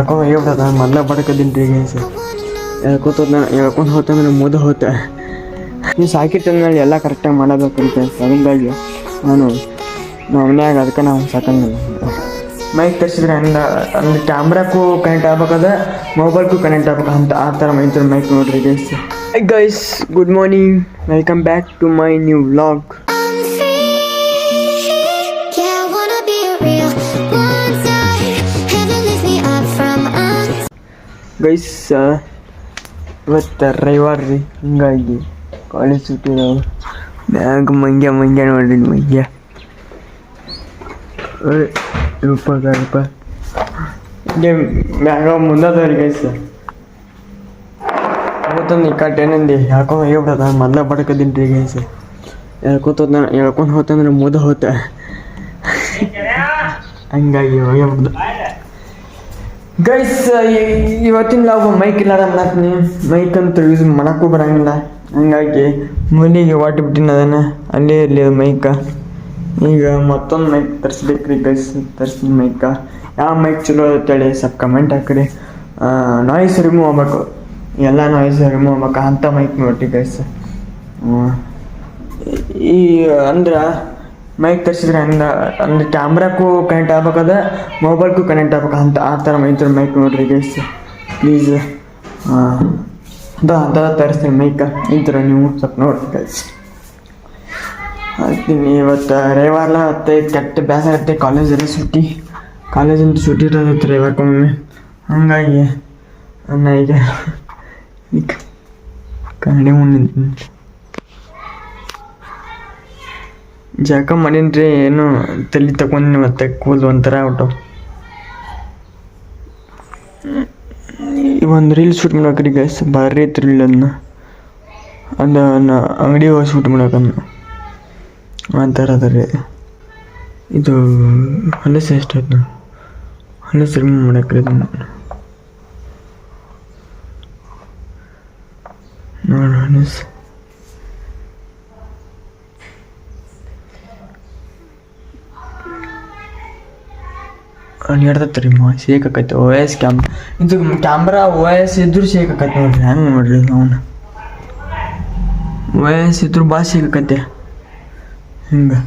ಹೇಳ್ಕೊಂಡು ಹೇಳ್ಬಿಡೋದು ನಾನು ಮೊದಲ ಬಡ್ಕದ್ದೀನಿ ರೀ ಗೈಸ್. ಹೇಳ್ಕೊಂಡು ಹೋತಂದ್ರೆ ಮುದ ಹೋತ ನೀವು ಸಾಕಿಟ್ಟಂದ್ಮೇಲೆ ಎಲ್ಲ ಕರೆಕ್ಟಾಗಿ ಮಾಡಬೇಕಂತ ಅದರಿಂದಾಗಿ ನಾನು ಮನ್ಯಾಗ ಅದಕ್ಕೆ ನಾವು ಸಾಕಂಗಿಲ್ಲ. ಮೈಕ್ ತರಿಸಿದ್ರೆ ಅಂದ್ರೆ ಕ್ಯಾಮ್ರಾಕ್ಕೂ ಕನೆಕ್ಟ್ ಆಗ್ಬೇಕದ, ಮೊಬೈಲ್ಗೂ ಕನೆಕ್ಟ್ ಆಗ್ಬೇಕು ಅಂತ ಆ ಥರ ಮೈಕ್ ನೋಡ್ರಿ guys. Hi guys, good morning, welcome back to my new vlog. Guys ಇವತ್ತು ರವಿವಾರ ರೀ, ಹಿಂಗಾಗಿ ಕಾಲೇಜ್ ಸೂಟಿ ಇದಾವೆ. ಮ್ಯಾಗ ಮಂಗ್ಯ ನೋಡ್ರಿ, ಮಂಗ್ಯ ರೂಪ ಹಿಂಗೆ ಮ್ಯಾಗ ಮುಂದದವ್ರಿ ಗೈಸ್. ಹೋತಂದು ಈ ಕಟ್ ಏನಂದು ಹೇಳ್ಕೊಂಡು ಹೇಳ್ಬಿಡೋದು ನಾನು ಮೊದಲ ಬಡ್ಕದ್ದೀನಿ ರೀ ಗೈಸ್. ಹೇಳ್ಕೊಂಡು ಹೋತಂದ್ರೆ ಮುದ ಹೋತ ಹಂಗಾಗಿ ಹೋಗ್ಬಿಡ್ದು ಗೈಸ್. ಇವತ್ತಿನ ನಾವು ಮೈಕ್ ಇಲ್ಲಾರ ಮಾಡತ್ತೀನಿ, ಮೈಕ್ ಅಂತ ಯೂಸ್ ಮಾಡೋಕ್ಕೂ ಬರೋಂಗಿಲ್ಲ, ಹಂಗಾಗಿ ಮೂಲಿಗೆ ವಾಟಿ ಬಿಟ್ಟಿನ ಅದನ್ನು ಅಲ್ಲೇ ಇರಲಿ ಮೈಕ. ಈಗ ಮತ್ತೊಂದು ಮೈಕ್ ತರಿಸ್ಬೇಕು ರೀ ಗೈಸ್. ತರಿಸ್ತೀನಿ ಮೈಕ. ಯಾವ ಮೈಕ್ ಚಲೋ ಅಂತೇಳಿ ಸ್ವಲ್ಪ ಕಮೆಂಟ್ ಹಾಕ್ರಿ. ನಾಯ್ಸ್ ರಿಮೂವ್ ಆಗ್ಬೇಕು, ಎಲ್ಲ ನಾಯ್ಸ್ ರಿಮೂವ್ ಆಗ್ಬೇಕು ಅಂಥ ಮೈಕ್ ನೋಡ್ರಿ ಗೈಸ್. ಈ ಅಂದ್ರೆ ಮೈಕ್ ತರಿಸಿದ್ರೆ ಅಂದ್ರೆ ಕ್ಯಾಮ್ರಾಕ್ಕೂ ಕನೆಕ್ಟ್ ಆಗ್ಬೇಕದ, ಮೊಬೈಲ್ಗೂ ಕನೆಕ್ಟ್ ಆಗ್ಬೇಕು ಅಂತ ಆ ಥರ ಮೈಕ್ ನೋಡ್ರಿ ಗೈಸ್ ಪ್ಲೀಸ್. ಅಂತ ತರಿಸ್ತೀನಿ ಮೈಕ, ಈ ಥರ ನೀವು ಸ್ವಲ್ಪ ನೋಡ್ರಿ ಗೈಸ್. ಆಗ್ತೀನಿ ಇವತ್ತು ರವಿವಾರ ಮತ್ತೆ ಕೆಟ್ಟ ಬೇಸರ ಇರುತ್ತೆ. ಕಾಲೇಜೆಲ್ಲ ಸುಟ್ಟಿ, ಕಾಲೇಜಂತೂ ಸುಟ್ಟಿ ಇರೋದೈತೆ ರವಿವಾರಕ್ಕೊಮ್ಮೆ, ಹಂಗಾಗಿ ನಾನು ಈಗ ಕನ್ನಡಿ ಮುಂದೆ ಜಾಕ ಮಾಡೀನಿ. ಏನು ತಲೆ ತಗೊಂಡು ಮತ್ತೆ ಕೂದಲು ಒಂಥರ ಔಟು. ಒಂದು ರೀಲ್ ಶೂಟ್ ಮಾಡಕ್ರಿ ಗೈಸ್, ಭಾರಿ ಥ್ರಿಲ್ ಅದನ್ನ ಅಂಗಡಿ ಹೋಗಿ ಶೂಟ್ ಮಾಡಕನ್ನ ಆ ಥರ ಅದ ರೀ. ಇದು ಹೊಲಸು ಎಷ್ಟಾಯ್ತು, ಹೊಲಸು ರಿಮೂವ್ ಮಾಡಕ್ರಿ ಅದನ್ನು ನೋಡ. ಹೊಲಸು ಹಿಡ್ದತ್ತ ರೀ ಶೇಕ್ ಆಕೈತೆ. ಓ ಎಸ್ ಇದು ಕ್ಯಾಮ್ರಾ ಓ ಎಸ್ ಇದ್ರು ಶೇಕ್ ಆಕೈತೆ ನೋಡ್ರಿ. ಹೆಂಗೆ ನೋಡ್ರಿ ಅವನು ಓ ಎಸ್ ಇದ್ರು ಭಾಳ ಶೇಕ್ ಆಕೈತೆ ಹಿಂಗೆ.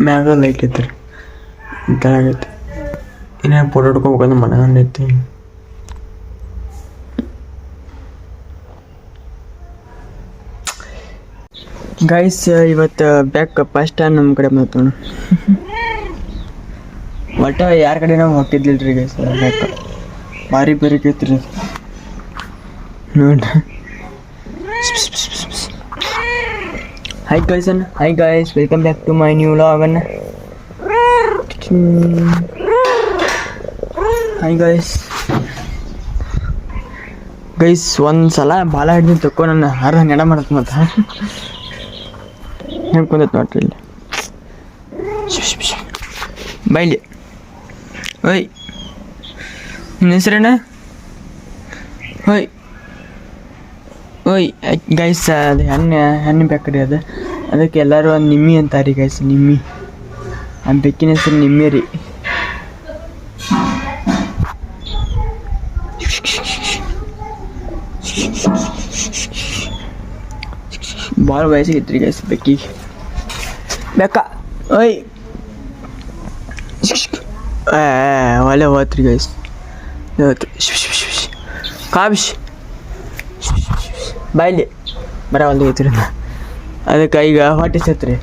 ಮ್ಯಾಗ ಲೈಟ್ ಐತೆ ರೀ, ಕೆಳಗೈತೆ. ಇನ್ನೇನು ಫೋಟೋ ಹೊಡ್ಕೋಬೇಕಂದ್ರೆ ಮನಗಂಡೈತಿ. ಗೈಸ್ ಇವತ್ತು ಬ್ಯಾಕ್ ಫಸ್ಟ್ ಟೈಮ್ ನಮ್ಮ ಕಡೆ ಮಾತಾಡೋಣ. ಒಟ್ಟು ಯಾರ ಕಡೆ ನಾವು ಹೋಗ್ತಿದ್ದಿಲ್ಲ ರೀ ಗೈಸ್. ಬ್ಯಾಕ್ ಭಾರಿ ಬೇರೆಕೈತಿ ರೀ ನೋಡಿ. Hi guys, welcome back to my new vlog ಅನ್ನ. ಹೈ ಗೈಸ್ ಒಂದು ಸಲ ಭಾಳ ಹಿಡಿದು ತಕ್ಕೋ ನನ್ನ ಹಾರ ನೆಡ ಮಾಡತ್ತೆ ಮತ್ತೆ ಹೆಂಗೆ ಕುಂದೈತೆ ನೋಡ್ರಿ ಇಲ್ಲಿ ಬೈಲಿ. ಓಯ್ ನಿನ್ನ ಹೆಸ್ರೇನ? ಓಯ್ ಗೈಸ್ ಅದು ಹೆಣ್ಣು ಬೇಕ್ರಿ, ಅದಕ್ಕೆ ಎಲ್ಲರೂ ಒಂದು ನಿಮ್ಮಿ ಅಂತಾರೆ ಗೈಸ್. ನಿಮ್ಮಿ ಆ ಬೆಕ್ಕಿನ ಹೆಸರು ನಿಮ್ಮಿ ರೀ. ಭಾಳ ವಯಸ್ಸಿಗಿತ್ತು ರೀ ಗೈಸ್ ಬೆಕ್ಕಿಗೆ. ಬೇಕ ಓಯ್ ಒಳ್ಳೆ ಹೋತ್ರಿ ಗೈಸ್. ಕಾಬಿಶ್ ಬಾಯ್ಲಿ ಬರ ಒಂದು ಐತ್ರಿ. ಅದಕ್ಕೆ ಈಗ ಹೊಟ್ಟೆ ಸತ್ರಿ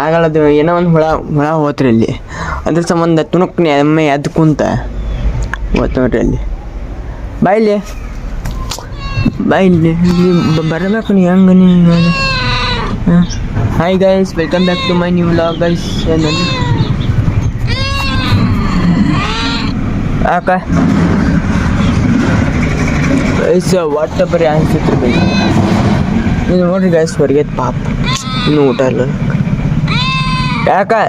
ಆಗಲ್ಲದು, ಏನೋ ಒಂದು ಹುಳ ಹೋತ್ರಿ ಅಲ್ಲಿ. ಅದ್ರ ಸಂಬಂಧ ತುಣುಕ್ನಿ ಎಮ್ಮೆ ಎದ್ದು ಕುಂತ ಹೋತ್ ನೋಡ್ರಿ ಅಲ್ಲಿ. ಬಾಯ್ಲಿ ಬರಬೇಕು ನೀ ಹೆಂಗೆ ನೀನು. Hi guys, welcome back to my new vlog guys. ಯಾಕೆ ಗೈಸ್ ಒಟ್ಟು ಬರೀ ಅನಿಸ್ತೈತ್ರಿ ಗೈಸ್. ಇದು ನೋಡ್ರಿ ಗೈಸ್ ಹೊರಗೆ ಪಾಪ ಇನ್ನೂ ಊಟ ಇಲ್ಲ. ಯಾಕೆ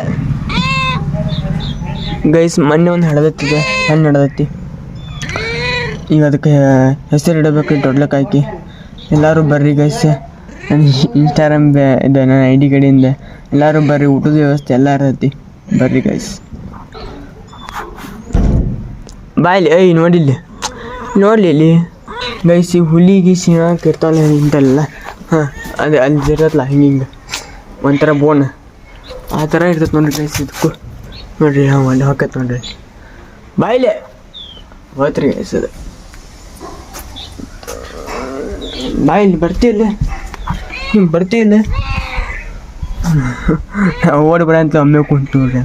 ಗೈಸ್ ಮೊನ್ನೆ ಒಂದು ಹಣ್ಣು ಹಡದೈತಿ. ಈಗ ಅದಕ್ಕೆ ಹೆಸರು ಇಡಬೇಕು ದೊಡ್ಡಲಕ್ಕೆ ಹಾಕಿ. ಎಲ್ಲರೂ ಬರ್ರಿ ಗೈಸ್, ನನ್ನ ಇನ್ಸ್ಟಾಗ್ರಾಮ್ ಇದೆ, ನನ್ನ ID ಕಡೆಯಿಂದ ಎಲ್ಲರೂ ಬರ್ರಿ, ಊಟದ ವ್ಯವಸ್ಥೆ ಎಲ್ಲ ಇರತ್ತೆ, ಬರ್ರಿ ಗೈಸ್. ಬಾಯ್ಲಿ ಏಯ್ ನೋಡಲಿ ಇಲ್ಲಿ ಗೈಸ್, ಈ ಹುಲಿಗೆ ಸಿಂಹಕ್ಕೆ ಇರ್ತಾವಲ್ಲ ಇಂತಲ್ಲ, ಹಾಂ ಅದೇ ಅಲ್ಲಿ ಇರತ್ತಲ್ಲ ಹಿಂಗೆ ಒಂಥರ ಬೋನ್ ಆ ಥರ ಇರ್ತೈತೆ ನೋಡ್ರಿ ಗೈಸ್. ಇದಕ್ಕೂ ನೋಡ್ರಿ ಒಂದು ಹಾಕತ್ತೆ ನೋಡ್ರಿ, ಬಾಯ್ಲೆ ಹೋತ್ರಿ ಗೈಸ್. ಅದು ಬಾಯ್ಲಿ ಬರ್ತೀಯಿಲ್ಲ, ನೀವು ಬರ್ತೀಯಿಲ್ಲ, ಓಡಿ ಬರ ಅಂತ ಒಮ್ಮೆ ಕುಂತು ನೋಡ್ರಿ.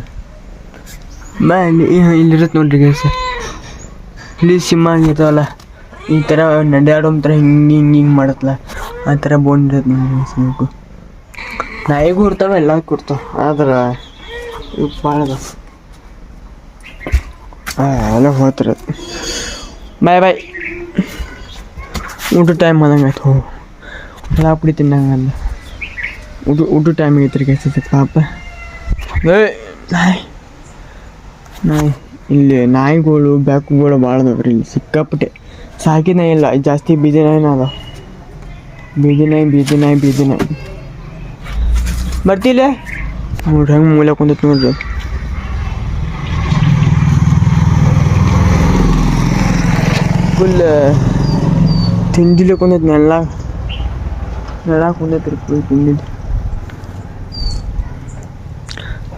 ಬಾಯ್ಲಿ ಇಲ್ಲಿರುತ್ತೆ ನೋಡ್ರಿ ಗೈಸ್, ಇಲ್ಲಿ ಸಿಂಹ ಇರ್ತಾವಲ್ಲ ಈ ಥರ ನಡೆಯಾಡೋ ಥರ ಹಿಂಗೆ ಮಾಡತ್ತಲ್ಲ ಆ ಥರ ಬೋನ್ ಇರುತ್ತೆ ನೋಡಿ ಸಿಂಹಕ್ಕೂ. ನಾಯಿಗೂ ಇರ್ತಾವೆ, ಎಲ್ಲಕ್ಕೂ ಇರ್ತಾವೆ, ಆದ್ರೆ ಇವು ಭಾಳ ಅದ. ಎಲ್ಲ ಹೋಗ್ತಿರತ್ತೆ. ಬಾಯ್ ಊಟ ಟೈಮ್ ಆದಂಗೆ ಆಯ್ತು, ಹೋಗು ಎಲ್ಲ ಪುಡಿ ತಿನ್ನಂಗಲ್ಲ. ಊಟ ಟೈಮ್ ಆಗೈತ್ರಿ ಗೈಸ್. ಪಾಪ ನಾಯಿ ಇಲ್ಲಿ ನಾಯಿಗಳು ಬೆಕ್ಕುಗಳು ಭಾಳ ಅದಾವ್ರಿ ಇಲ್ಲಿ ಸಿಕ್ಕಾಪಟ್ಟೆ. ಸಾಕಿದ ನಾಯಿ ಇಲ್ಲ, ಜಾಸ್ತಿ ಬೀದಿ ನಾಯಿನ ಅದಾವ. ಬೀದಿ ನಾಯಿ ಬರ್ತಿಲ್ಲ ನೋಡ್ರಿ, ಹಂಗೆ ಮೂಲೆ ಕುಂದೈತೆ ನೋಡ್ರಿ. ಫುಲ್ ತಿಂಡಿಲಿ ಕುಂದೈತಿ, ನೆಲ ಕುಂದೈತ್ರಿ ಫುಲ್ ತಿಂಡಿಲಿ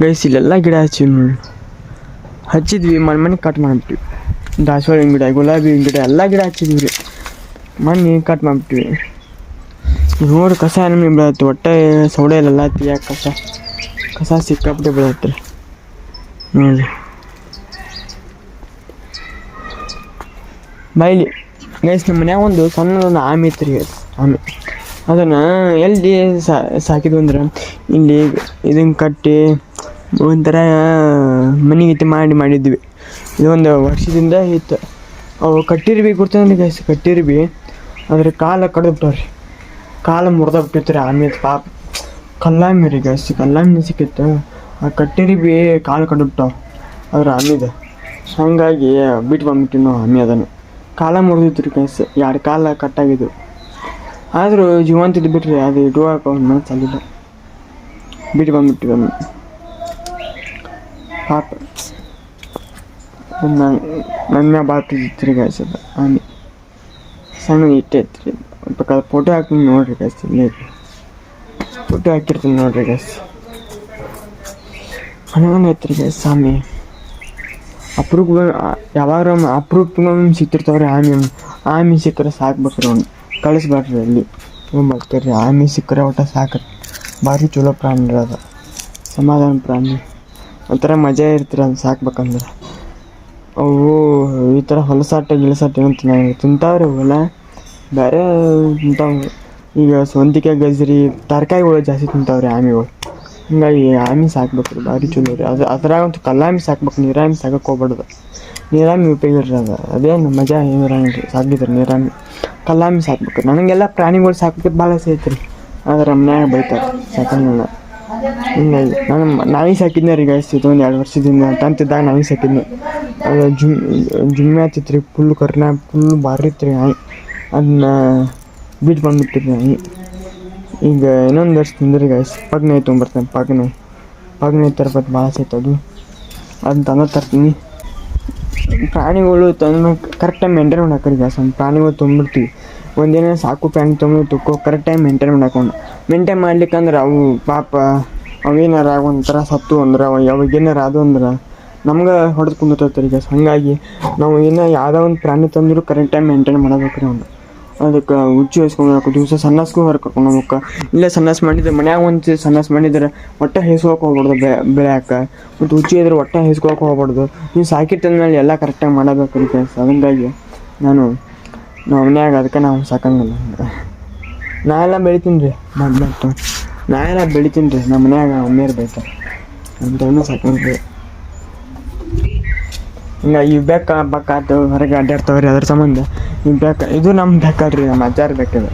ಗೈಸ್. ಇಲ್ಲೆಲ್ಲ ಗಿಡ ಹಚ್ಚಿದ್ವಿ, ಮನೆ ಕಟ್ ಮಾಡಿಬಿಟ್ವಿ. ದಾಸವಾಳ ಗಿಡ, ಗುಲಾಬಿ ಗಿಡ ಎಲ್ಲ ಗಿಡ ಹಚ್ಚಿದ್ವಿ ರೀ, ಮಣ್ಣು ಕಟ್ ಮಾಡಿಬಿಟ್ವಿ. ನೋಡಿ ಕಸ ನಮಗೆ ಬೀಳತ್ತೆ, ಒಟ್ಟೆ ಸೌಡೆ ಇಲ್ಲಲ್ಲ ಯಾಕೆ ಕಸ ಸಿಕ್ಕಾಪಟ್ಟೆ ಬೀಳತ್ತೆ ರೀ ನೋಡಿ. ಬಾಯ್ಲಿ ಗೈಸ್, ನಮ್ಮ ಮನ್ಯಾಗ ಒಂದು ಸಣ್ಣದೊಂದು ಆಮೆ ಇತ್ತು ರೀ. ಆಮೆ ಅದನ್ನು ಎಲ್ಲಿ ಸಾಕಿದ್ವು ಅಂದ್ರೆ, ಇಲ್ಲಿ ಇದನ್ನು ಕಟ್ಟಿ ಒಂಥರ ಮನೆಗೀತಿ ಮಾಡಿದ್ವಿ. ಇದೊಂದು ವರ್ಷದಿಂದ ಇತ್ತು. ಅವು ಕಟ್ಟಿರ್ಬಿ ಗೊತ್ತಂದ್ರೆ ಗೈಸ್, ಕಟ್ಟಿರ್ಬಿ ಅದ್ರ ಕಾಲು ಕಡ್ದುಬಿಟ್ಟವ್ರಿ, ಕಾಲು ಮುರಿದೋಗ್ಬಿಟ್ಟಿತ್ತು ರೀ ಆಮೆ. ಪಾಪ ಕಲ್ಲಾಮಿ ರೀ ಗೈಸ್, ಕಲ್ಲಾಮಿ ಸಿಕ್ಕಿತ್ತು. ಆ ಕಟ್ಟಿರ್ಬಿ ಕಾಲು ಕಡ್ದುಬಿಟ್ಟವು ಅದ್ರ ಆಮೆದು. ಹಾಗಾಗಿ ಬಿಟ್ಟು ಬಂದ್ಬಿಟ್ಟು ನಾವು ಆಮೆ ಅದನ್ನು ಕಾಲ ಮುರಿದಿತ್ತು ರೀ ಗೈಸ್, 2 ಕಾಲ ಕಟ್ಟಾಗಿದ್ದು. ಆದರೂ ಜೀವಂತ ಇದ್ದು ಬಿಟ್ರಿ, ಅದು ಇಡುವಾಗ ಒಂದು ಮನಸ್ಸು ಅಲ್ಲಿಲ್ಲ, ಬಿಟ್ಟು ಬಂದ್ಬಿಟ್ಟಿವಿ ಆಮೆ. ಪಾಪ ನನ್ನ ಭಾಳ ಪ್ರೀತಿ ರೀ ಗೈಸ್ ಅದು ಆಮೆ. ಸಣ್ಣ ಇಟ್ಟೆ ಐತೆ ರೀ, ಬೇಕಾದ್ರೆ ಫೋಟೋ ಹಾಕ್ತೀನಿ ನೋಡ್ರಿ ಗೈಸ್, ಇಲ್ಲೇ ಫೋಟೋ ಹಾಕಿರ್ತೀನಿ ನೋಡ್ರಿ ಗೈಸ್. ಹಂಗೆ ಐತೆ ರೀ ಗೈಸ್ ಆಮೆ. ಯಾವಾಗ ಅಪರೂಪಕ್ಕೆ ಸಿಕ್ತಿರ್ತಾವ್ರಿ ಆಮೆ ಸಿಕ್ಕರೆ ಸಾಕ್ಬೇಕ್ರಿ, ಅವ್ನು ಕಳಿಸ್ಬೇಡ್ರಿ ಅಲ್ಲಿ ಬರ್ತೀರಿ. ಆಮೆ ಸಿಕ್ಕರೆ ಒಟ್ಟು ಸಾಕ್ರಿ, ಭಾರಿ ಚಲೋ ಪ್ರಾಣಿ ಇರೋದು, ಸಮಾಧಾನ ಪ್ರಾಣಿ, ಒಂಥರ ಮಜಾ ಇರ್ತೀರ ಅದು ಸಾಕ್ಬೇಕಂದ್ರೆ. ಅವು ಈ ಥರ ಹೊಲಸಾಟ ಏನೋ ತಿಂತಾವ್ರಿ ಅವೆಲ್ಲ, ಬೇರೆ ತಿಂತಾವೆ. ಈಗ ಸೊಂತಿಕಾಯಿ ಗಜ್ರಿ ತರಕಾರಿಗಳು ಜಾಸ್ತಿ ತಿಂತಾವ್ರಿ ಆಮೆಗಳು. ಹಿಂಗಾಗಿ ಆಮೆ ಸಾಕ್ಬೇಕ್ರಿ, ಭಾರಿ ಚಲೋ ರೀ. ಅದ್ರಾಗಂತೂ ಕಲ್ಲಾಮಿ ಸಾಕ್ಬೇಕು, ನೀರಾಮಿ ಸಾಕಕ್ಕೆ ಹೋಗ್ಬಾರ್ದು. ನೀರಾಮಿ ಉಪಯೋಗ ಇರ್ರಿ, ಅದೇನು ಮಜಾ ಏನಿರಂಗಿಲ್ಲ ಸಾಕಿದ್ರೆ. ನೀರಾಮಿ ಕಲ್ಲಾಮಿ ಸಾಕ್ಬೇಕು. ನನಗೆಲ್ಲ ಪ್ರಾಣಿಗಳು ಸಾಕೋದು ಭಾಳ ಐತೆ ರೀ, ಆದ್ರೆ ಮನ್ಯಾಗ ಬೈತಾರೆ ಸಾಕಂಗಿಲ್ಲ. ಹಿಂಗಾಗಿ ನಾನು ನಾಯಿ ಸಾಕಿದ್ನೆ ರೀ ಗೈಸ್, ಇದೊಂದು 2 ವರ್ಷದಿಂದ. ತಂತಿದ್ದಾಗ ನಾಯಿ ಸಾಕಿದ್ನಿ, ಅದು ಜುಮ್ಮೆ ಆಗ್ತಿತ್ತು ರೀ, ಫುಲ್ ಭಾರಿ ಇತ್ತು ರೀ ನಾಯಿ. ಅದನ್ನ ಬಿಟ್ಟು ಬಂದ್ಬಿಟ್ಟಿರಿ ನಾಯಿ. ಈಗ ಇನ್ನೊಂದು ವರ್ಷ ತಿಂದ್ರಿ ಗೈಸ್, ಪಗ್ನಾಯಿ ತೊಗೊಂಬರ್ತೇನೆ. ಪಗ್ನಾಯಿ ತರ್ಬೇಕು, ಭಾಳ ಸೈತದು, ಅದನ್ನ ತರ್ತೀನಿ. ಪ್ರಾಣಿಗಳು ತಂದು ಕರೆಕ್ಟಾಗಿ ಮೇಂಟೈನ್ ಮಾಡಾಕ್ರಿ ಗೈಸ್. ಒಂದು ಪ್ರಾಣಿಗಳು ತೊಗೊಂಬಿಡ್ತೀವಿ, ಒಂದಿನ ಸಾಕು ಪ್ರಾಣಿ ತೊಗೊಂಡು ಕರೆಕ್ಟಾಗಿ ಮೇಂಟೈನ್ ಮಾಡ್ಲಿಕ್ಕಂದ್ರೆ ಅವು ಪಾಪ ಅವೇನಾರ ಒಂಥರ ಸತ್ತು ಅಂದ್ರೆ, ಯಾವಾಗೇನಾರ ಅದು ಅಂದ್ರೆ ನಮ್ಗೆ ಹೊಡೆದು ಕುಂದಿರ್ತೈತೆ ಗೈಸ್. ಹಾಗಾಗಿ ನಾವು ಯಾವುದೋ ಒಂದು ಪ್ರಾಣಿ ತಂದರೂ ಕರೆಕ್ಟಾಗಿ ಮೇಂಟೈನ್ ಮಾಡಬೇಕು ರೀ. ಅದಕ್ಕೆ ಹುಚ್ಚು ಹಸ್ಕೊಂಡು ದಿವಸ ಸಣ್ಣಸ್ಗೂ ಹೊರಗೆ ಕರ್ಕೊಂಡು ಹೋಗ್ಬೇಕು. ಇಲ್ಲೇ ಸಣ್ಣಸ್ ಮಾಡಿದ್ರೆ ಮನ್ಯಾಗ ಒಂದು ಸಣ್ಣಸ್ ಮಾಡಿದ್ರೆ ಒಟ್ಟೆ ಹೇಸ್ಕೊಳಕ್ಕೆ ಹೋಗ್ಬಾರ್ದು, ಬೆಳೆಯಾಕೆ. ಮತ್ತು ಹುಚ್ಚು ಇದ್ರೆ ಒಟ್ಟೆ ಹೇಸ್ಕೊಳಕ್ಕೆ ಹೋಗ್ಬಾರ್ದು. ನೀವು ಸಾಕಿಟ್ಟಂದ್ಮೇಲೆ ಎಲ್ಲ ಕರೆಕ್ಟಾಗಿ ಮಾಡಬೇಕು ರೀ ಗೈಸ್. ಹಂಗಾಗಿ ನಾವು ಮನ್ಯಾಗ ಅದಕ್ಕೆ ನಾವು ಸಾಕಂಗಿಲ್ಲ. ನಾ ಎಲ್ಲ ಬೆಳಿತೀನಿ ರೀ, ನಾನೆಲ್ಲ ಬೆಳಿತೀನಿ ರೀ. ನಮ್ಮ ಮನ್ಯಾಗ ಒಮ್ಮೆರು ಬೈತಾರೆ, ಅಂಥವನ್ನೂ ಸಾಕಂಗಿಲ್ಲ. ಹಿಂಗಾಗಿ ಈ ಬೆಕ್ಕ ಬಕ್ಕಾತು ಹೊರಗೆ ಅಡ್ಡಾಡ್ತಾವ್ರಿ, ಅದ್ರ ಸಂಬಂಧ ಈ ಬೆಕ್ಕ ಇದು ನಮ್ಮ ಬೆಕ್ಕಲ್ರಿ, ನಮ್ಮ ಅಜ್ಜಾರ ಬೆಕ್ಕದ.